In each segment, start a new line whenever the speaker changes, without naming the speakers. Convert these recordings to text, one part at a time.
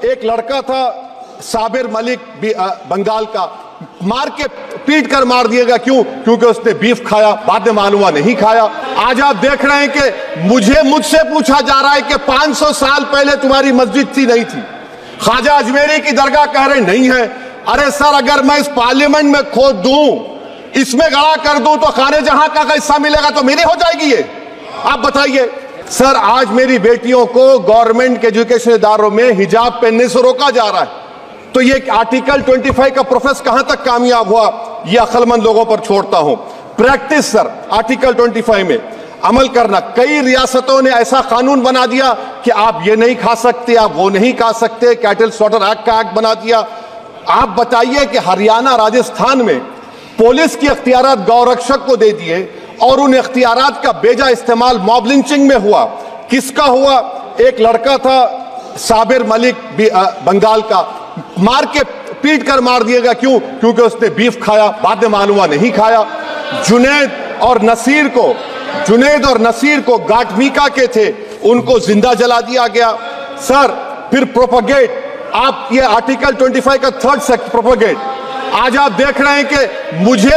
एक लड़का था साबिर मलिक बंगाल का, मार के पीट कर मार दिया गया। क्यों? क्योंकि उसने बीफ खाया, बाद में मालूम हुआ नहीं खाया। आज आप देख रहे हैं कि मुझसे पूछा जा रहा है कि 500 साल पहले तुम्हारी मस्जिद थी नहीं थी। ख्वाजा अजमेरी की दरगाह कह रहे नहीं है। अरे सर, अगर मैं इस पार्लियामेंट में खोद दूं, इसमें गड़ा कर दूं, तो खाने जहां का हिस्सा मिलेगा तो मेरी हो जाएगी ये। आप बताइए सर, आज मेरी बेटियों को गवर्नमेंट के एजुकेशन इदारों में हिजाब पहनने से रोका जा रहा है, तो ये आर्टिकल 25 का प्रोसेस कहां तक कामयाब हुआ, ये अक्लमंद लोगों पर छोड़ता हूं। प्रैक्टिस सर, आर्टिकल 25 में अमल करना। कई रियासतों ने ऐसा कानून बना दिया कि आप ये नहीं खा सकते, आप वो नहीं खा सकते, कैटल स्लॉटर एक्ट का एक्ट बना दिया। आप बताइए कि हरियाणा, राजस्थान में पुलिस की अख्तियारात गौरक्षक को दे दिए और उन अख्तियारात का बेजा इस्तेमाल मॉब लिंचिंग में हुआ। किसका हुआ? एक लड़का था साबिर मलिक बंगाल का, मार के पीट कर मार दिया गया। क्यों? क्योंकि उसने बीफ खाया, बाद में मालूम हुआ नहीं खाया। जुनैद और नसीर को गाटमीका के थे, उनको जिंदा जला दिया गया। सर, फिर प्रोपगेट, आप ये आर्टिकल 25 का 3rd सेक्शन प्रोपगेट। आज आप देख रहे हैं कि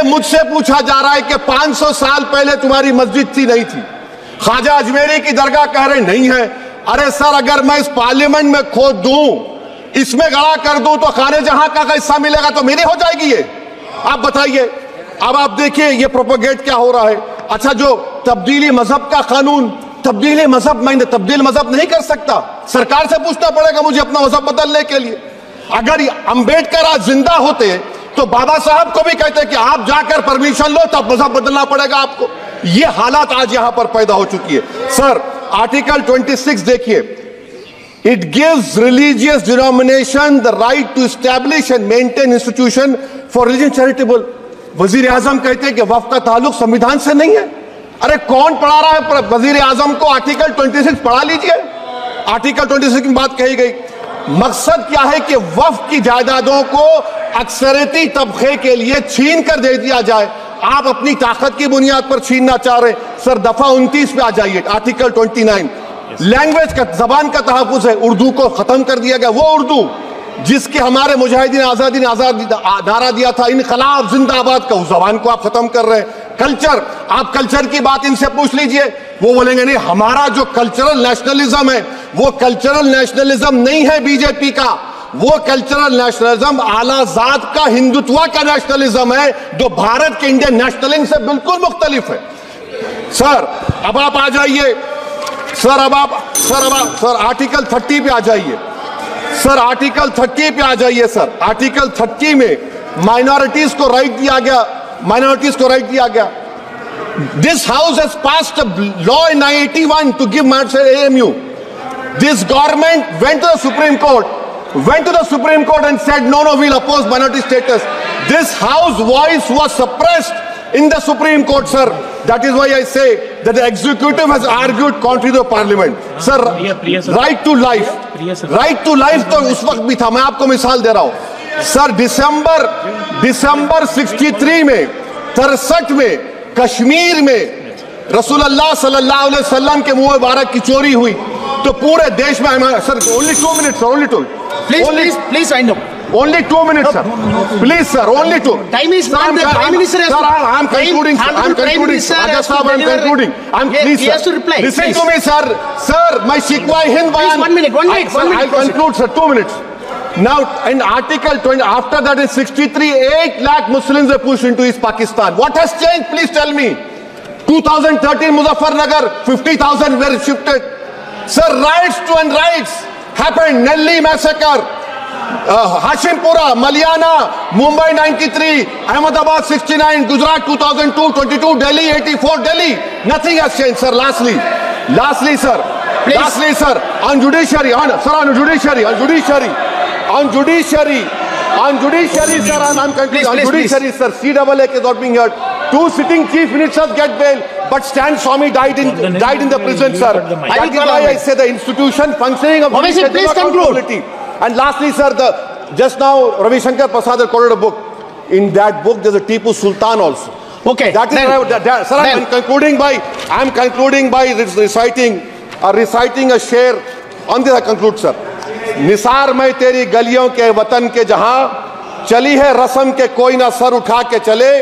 मुझसे पूछा जा रहा है कि 500 साल पहले तुम्हारी मस्जिद थी नहीं थी। ख्वाजा अजमेरी की दरगाह कह रहे नहीं है। अरे सर, अगर मैं इस पार्लियामेंट में खोद दूं, इसमें गड़ा कर दूं, तो खाने जहां का हिस्सा मिलेगा तो मेरी हो जाएगी ये। आप बताइए। अब आप देखिए ये प्रोपगेट क्या हो रहा है। अच्छा, जो तब्दीली मजहब का कानून, तब्दीली मजहब, मैं तब्दील मजहब नहीं कर सकता, सरकार से पूछना पड़ेगा मुझे अपना मजहब बदलने के लिए। अगर अंबेडकर आज जिंदा होते तो बाबा साहब को भी कहते कि आप जाकर परमिशन लो, तब मजहब बदलना पड़ेगा आपको। ये हालात आज यहां पर पैदा हो चुकी है। सर, आर्टिकल 26 देखिए, it gives religious denomination the right to establish and maintain institution for religion charitable. वजीर आजम कहते हैं कि वक्फ का ताल्लुक संविधान से नहीं है। अरे कौन पढ़ा रहा है वजीर आजम को? आर्टिकल 26 पढ़ा लीजिए। आर्टिकल 26 की बात कही गई। मकसद क्या है कि वक्फ की जायदादों को अक्सरियती तबके के लिए छीन कर दे दिया जाए। आप अपनी ताकत की बुनियाद पर छीनना चाह रहे हैं। सर, दफा 29 पे आ जाइए, आर्टिकल 29। लैंग्वेज का, जबान का तहफ्फुज है। उर्दू को खत्म कर दिया गया। वो उर्दू जिसके हमारे मुजाहिदीन आजादी नारा दिया था, इनकलाब जिंदाबाद का, उस जबान को आप खत्म कर रहे हैं। कल्चर, आप कल्चर की बात इनसे पूछ लीजिए, वो बोलेंगे नहीं, हमारा जो कल्चरल नेशनलिज्म है वो कल्चरल नेशनलिज्म नहीं है बीजेपी का। वो कल्चरल नेशनलिज्म आला जात का, हिंदुत्व का नेशनलिज्म है, जो भारत के इंडियन नेशनलिज्म से बिल्कुल मुख्तलिफ है। सर, अब आप आ जाइए। सर, आर्टिकल 30 पे आ जाइए। सर, आर्टिकल 30 पे आ जाइए। सर, आर्टिकल 30 में माइनॉरिटीज को राइट दिया गया। This house has passed a law in 1981 to give AMU. This government went to the Supreme Court and said, no, we'll oppose minority status. This house voice was suppressed in the Supreme Court, sir. That is why I say that the executive has argued contrary to the parliament. Sir, right to life तो उस वक्त भी था। मैं आपको मिसाल दे रहा हूं। सर, दिसंबर 63 में, 63 में कश्मीर में रसूलुल्लाह सल्लल्लाहु अलैहि वसल्लम के मुंह मुबारक की चोरी हुई, तो पूरे देश में। Sir, only 2 minutes, only 2. Please wind up. Only 2 minutes, sir. Please, sir, only 2.
Time is not the Prime Minister.
Sir, I'm concluding. I'm concluding. Please, he has to reply. Listen to me, sir. Sir, my Shikwa Hind Bayan.
1 minute.
I'll conclude, sir. 2 minutes. Now, in Article 20, after that in 63, 8 lakh Muslims were pushed into East Pakistan. What has changed? Please tell me. 2013 Muzaffarnagar, 50,000 were shifted. Sir, riots to unrights happened. Nelli massacre, Hashimpura, Maliana, Mumbai 93, Ahmedabad 69, Gujarat 2002, 22, Delhi 84, Delhi. Nothing has changed, sir. Lastly, sir.
Please.
Lastly, sir, on judiciary, on judiciary, sir, I'm concluding. On judiciary, sir, CAA is not being heard. 2 sitting chief ministers get bail, but Stan Swamy died in the prison, sir. That is why I say the institution functioning of
judiciary, please conclude.
And lastly, sir, just now Ravi Shankar Prasad quoted a book. In that book, there's a Tipu Sultan also.
Okay.
That is, sir, I'm concluding by reciting a share. On this I conclude, sir. Nisar मैं तेरी गलियों के वतन के जहां चली है रस्म के कोई ना सर उठा के चले,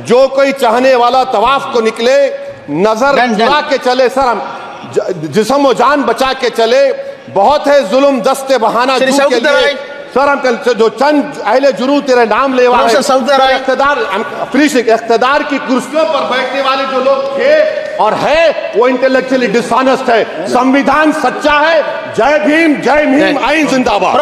जो कोई चाहने वाला तवाफ को निकले नजर उठा के चले। सर हम जिस्म व जान बचा के चले, बहुत है जुल्म दस्ते बहाना के लिए। सर हम जो चंद अहले जुरू तेरे नाम ले वाले इख्तिदार की कुर्सियों पर बैठने वाले जो लोग थे और है वो इंटेलेक्चुअली डिसऑनेस्ट है। संविधान सच्चा है। जय भीम, आइन जिंदाबाद।